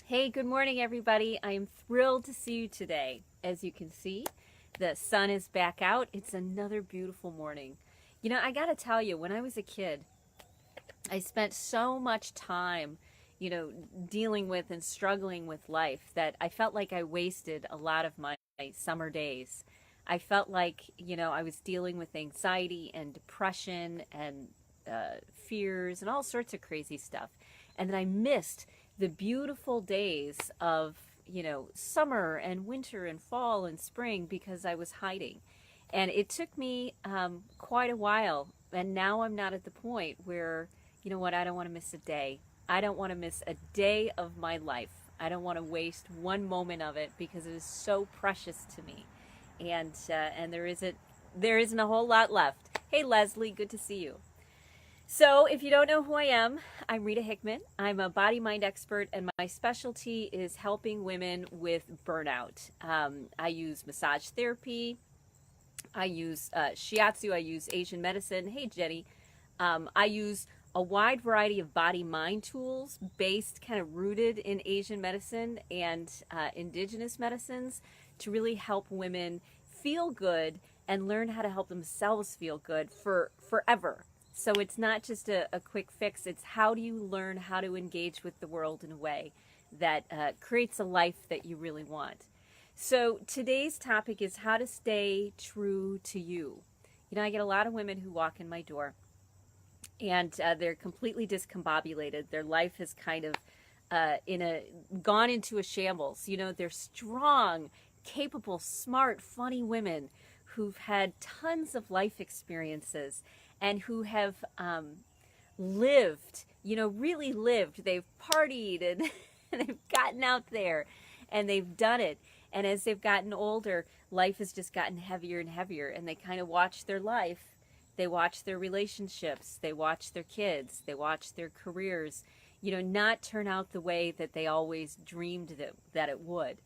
Hey, good morning, everybody. I am thrilled to see you today. As you can see, the sun is back out. It's another beautiful morning. You know, I got to tell you, when I was a kid, I spent so much time, dealing with and struggling with life that I felt like I wasted a lot of my summer days. I felt like, I was dealing with anxiety and depression and fears and all sorts of crazy stuff. And then I missed the beautiful days of, summer and winter and fall and spring because I was hiding. And it took me quite a while. And now I'm not at the point where, you know what, I don't want to miss a day. I don't want to miss a day of my life. I don't want to waste one moment of it because it is so precious to me. And there isn't a whole lot left. Hey Leslie, good to see you. So, if you don't know who I am, I'm Rita Hickman. I'm a body mind expert, and my specialty is helping women with burnout. I use massage therapy, I use shiatsu, I use Asian medicine. Hey, Jenny. I use a wide variety of body mind tools based, kind of rooted in Asian medicine and indigenous medicines to really help women feel good and learn how to help themselves feel good for forever. So it's not just a quick fix, it's how do you learn how to engage with the world in a way that creates a life that you really want. So today's topic is how to stay true to you. You know, I get a lot of women who walk in my door and they're completely discombobulated. Their life has kind of gone into a shambles. You know, they're strong, capable, smart, funny women who've had tons of life experiences and who have lived, really lived. They've partied and they've gotten out there and they've done it. And as they've gotten older, life has just gotten heavier and heavier. And they kind of watch their life, they watch their relationships, they watch their kids, they watch their careers, not turn out the way that they always dreamed that it would,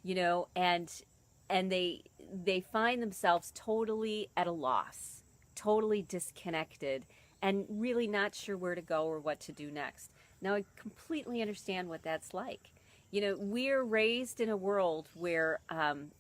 and they find themselves totally at a loss, totally disconnected, and really not sure where to go or what to do next. Now, I completely understand what that's like. We're raised in a world where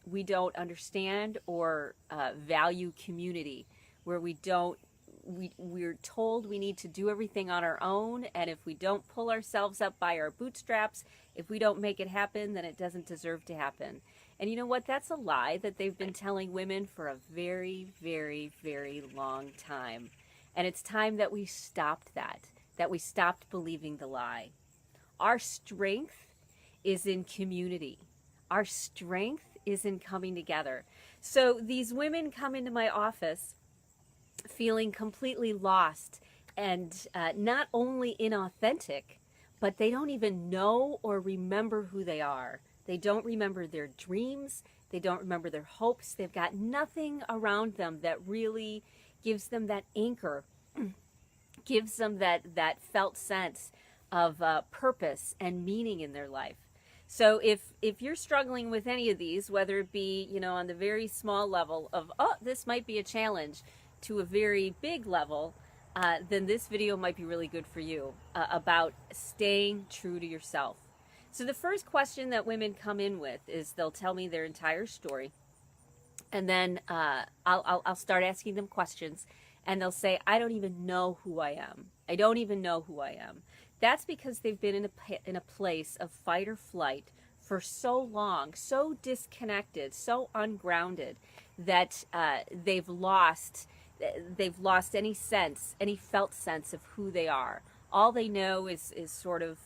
we don't understand or value community, where we're told we need to do everything on our own, and if we don't pull ourselves up by our bootstraps, if we don't make it happen, then it doesn't deserve to happen. And you know what? That's a lie that they've been telling women for a very, very, very long time. And it's time that we stopped that we stopped believing the lie. Our strength is in community. Our strength is in coming together. So these women come into my office feeling completely lost and not only inauthentic, but they don't even know or remember who they are. They don't remember their dreams. They don't remember their hopes. They've got nothing around them that really gives them that anchor, gives them that felt sense of purpose and meaning in their life. So if you're struggling with any of these, whether it be, on the very small level of, oh, this might be a challenge, to a very big level, then this video might be really good for you about staying true to yourself. So the first question that women come in with is they'll tell me their entire story, and then I'll start asking them questions, and they'll say, I don't even know who I am. I don't even know who I am. That's because they've been in a place of fight or flight for so long, so disconnected, so ungrounded, that they've lost any sense, any felt sense of who they are. All they know is sort of,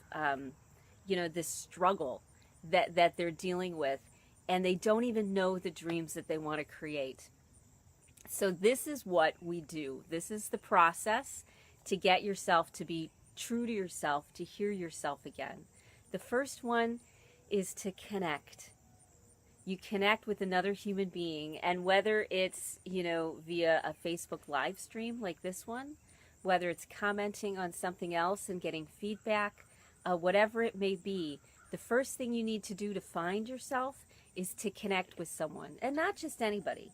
this struggle that they're dealing with, and they don't even know the dreams that they want to create. So this is what we do. This is the process to get yourself to be true to yourself, to hear yourself again. The first one is to connect. You connect with another human being, and whether it's, via a Facebook live stream like this one, whether it's commenting on something else and getting feedback, whatever it may be, the first thing you need to do to find yourself is to connect with someone, and not just anybody.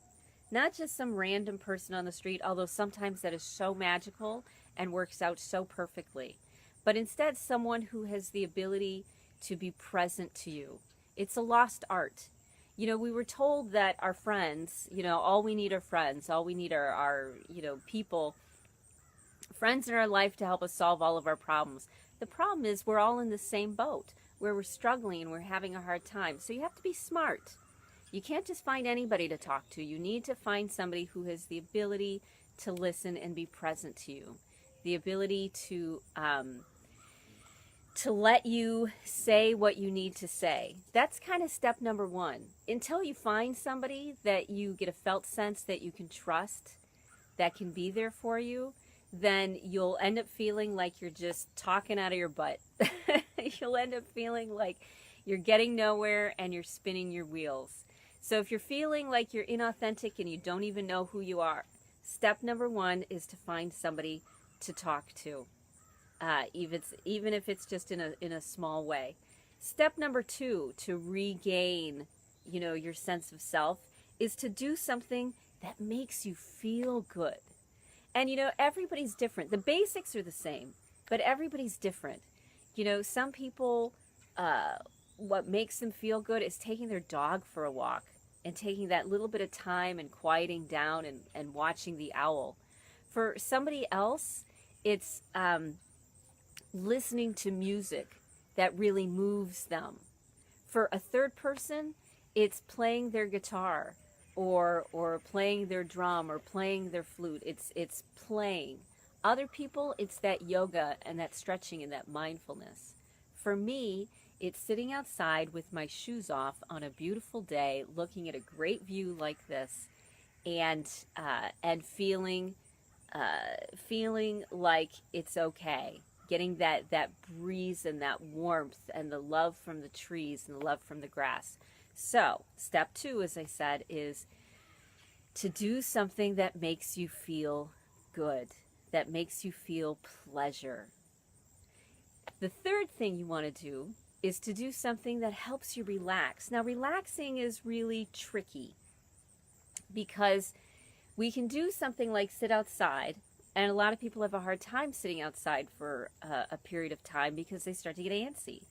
Not just some random person on the street, although sometimes that is so magical and works out so perfectly. But instead, someone who has the ability to be present to you. It's a lost art. You know, we were told that our friends, you know, all we need are friends. All we need are you know, people, friends in our life to help us solve all of our problems. The problem is we're all in the same boat where we're struggling and we're having a hard time. So you have to be smart. You can't just find anybody to talk to. You need to find somebody who has the ability to listen and be present to you, the ability to let you say what you need to say. That's kind of step number one. Until you find somebody that you get a felt sense that you can trust, that can be there for you, then you'll end up feeling like you're just talking out of your butt. You'll end up feeling like you're getting nowhere and you're spinning your wheels. So if you're feeling like you're inauthentic and you don't even know who you are, step number one is to find somebody to talk to. Even if it's just in a small way. Step number two to regain, you know, your sense of self is to do something that makes you feel good. And you know, everybody's different. The basics are the same, but everybody's different. You know, some people, what makes them feel good is taking their dog for a walk and taking that little bit of time and quieting down and watching the owl. For somebody else, it's listening to music that really moves them. For a third person, it's playing their guitar or playing their drum or playing their flute. It's playing. Other people, it's that yoga and that stretching and that mindfulness. For me, it's sitting outside with my shoes off on a beautiful day, looking at a great view like this, and feeling like it's okay. Getting that breeze and that warmth and the love from the trees and the love from the grass. So, step two, as I said, is to do something that makes you feel good, that makes you feel pleasure. The third thing you want to do is to do something that helps you relax. Now, relaxing is really tricky because we can do something like sit outside. And a lot of people have a hard time sitting outside for a period of time because they start to get antsy.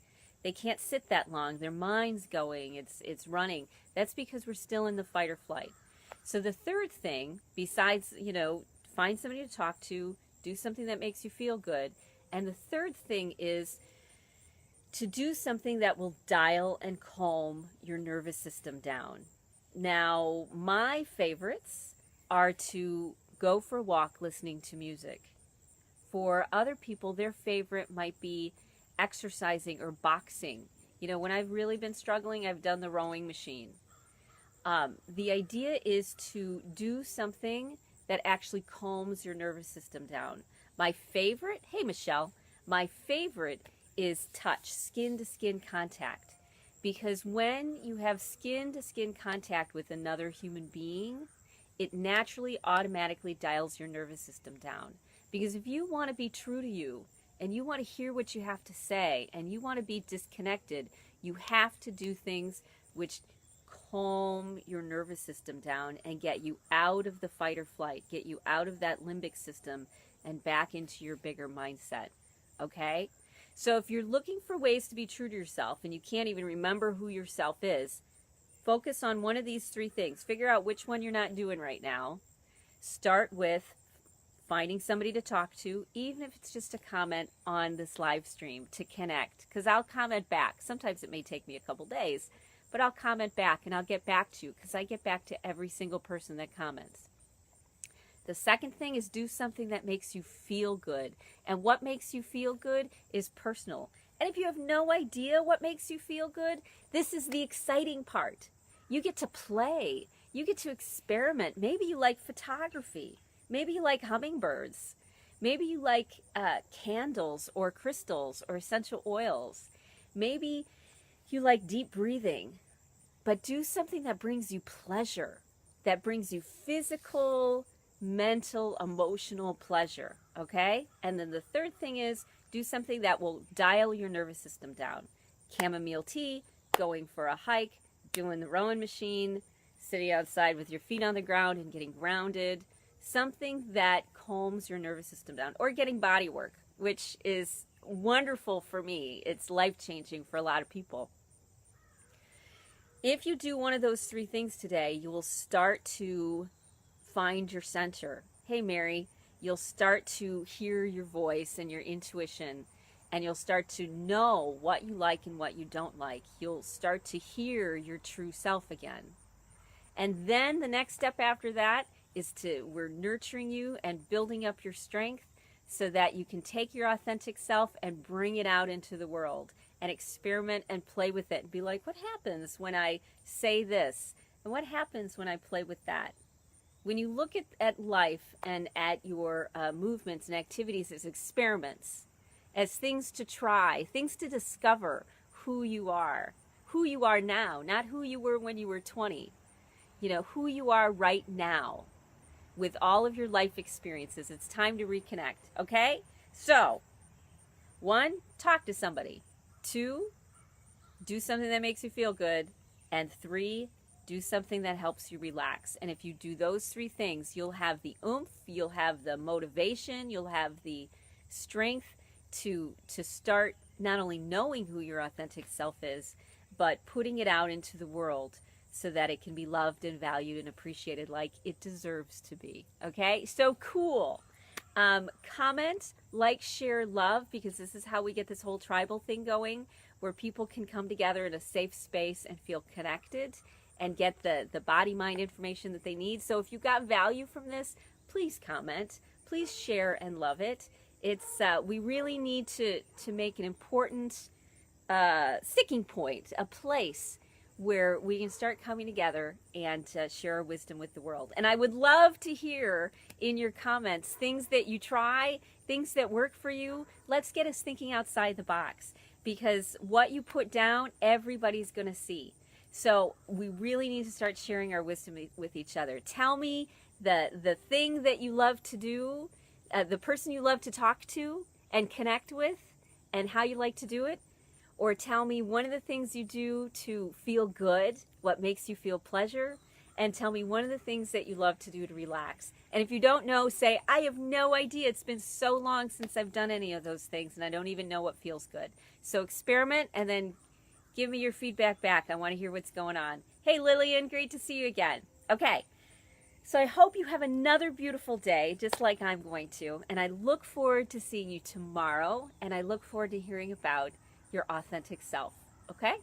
They can't sit that long. Their mind's going. It's running. That's because we're still in the fight or flight. So the third thing, besides, you know, find somebody to talk to, do something that makes you feel good. And the third thing is to do something that will dial and calm your nervous system down. Now, my favorites are to go for a walk listening to music. For other people, their favorite might be exercising or boxing. You know, when I've really been struggling, I've done the rowing machine. The idea is to do something that actually calms your nervous system down. My favorite, hey Michelle, my favorite is touch, skin-to-skin contact. Because when you have skin-to-skin contact with another human being, it naturally automatically dials your nervous system down. Because if you want to be true to you, and you want to hear what you have to say, and you want to be disconnected, you have to do things which calm your nervous system down and get you out of the fight or flight, get you out of that limbic system and back into your bigger mindset. Okay? So if you're looking for ways to be true to yourself and you can't even remember who yourself is, focus on one of these three things. Figure out which one you're not doing right now. Start with finding somebody to talk to, even if it's just a comment on this live stream to connect, because I'll comment back. Sometimes it may take me a couple days, but I'll comment back and I'll get back to you because I get back to every single person that comments. The second thing is do something that makes you feel good. And what makes you feel good is personal. And if you have no idea what makes you feel good, this is the exciting part. You get to play. You get to experiment. Maybe you like photography. Maybe you like hummingbirds. Maybe you like candles or crystals or essential oils. Maybe you like deep breathing. But do something that brings you pleasure, that brings you physical, mental, emotional pleasure, okay? And then the third thing is do something that will dial your nervous system down. Chamomile tea, going for a hike, doing the rowing machine, sitting outside with your feet on the ground and getting grounded. Something that calms your nervous system down. Or getting body work, which is wonderful for me. It's life-changing for a lot of people. If you do one of those three things today, you will start to find your center. Hey, Mary, you'll start to hear your voice and your intuition, and you'll start to know what you like and what you don't like. You'll start to hear your true self again. And then the next step after that is we're nurturing you and building up your strength so that you can take your authentic self and bring it out into the world and experiment and play with it and be like, what happens when I say this? And what happens when I play with that? When you look at life and at your movements and activities as experiments, as things to try, things to discover who you are now, not who you were when you were 20, who you are right now with all of your life experiences. It's time to reconnect, okay? So, 1, talk to somebody. 2, do something that makes you feel good. And 3, do something that helps you relax. And if you do those 3 things, you'll have the oomph, you'll have the motivation, you'll have the strength to start not only knowing who your authentic self is, but putting it out into the world so that it can be loved and valued and appreciated like it deserves to be. Okay? So cool. Comment, like, share, love, because this is how we get this whole tribal thing going, where people can come together in a safe space and feel connected and get the body-mind information that they need. So if you got value from this, please comment, please share and love it. It's we really need to make an important sticking point, a place where we can start coming together and share our wisdom with the world. And I would love to hear in your comments things that you try, things that work for you. Let's get us thinking outside the box, because what you put down, everybody's going to see. So we really need to start sharing our wisdom with each other. Tell me the thing that you love to do, the person you love to talk to and connect with, and how you like to do it. Or tell me one of the things you do to feel good, what makes you feel pleasure, and tell me one of the things that you love to do to relax. And if you don't know, say, I have no idea. It's been so long since I've done any of those things, and I don't even know what feels good. So experiment, and then give me your feedback back. I want to hear what's going on. Hey, Lillian, great to see you again. Okay, so I hope you have another beautiful day, just like I'm going to. And I look forward to seeing you tomorrow, and I look forward to hearing about your authentic self. Okay?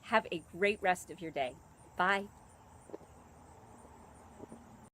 Have a great rest of your day. Bye.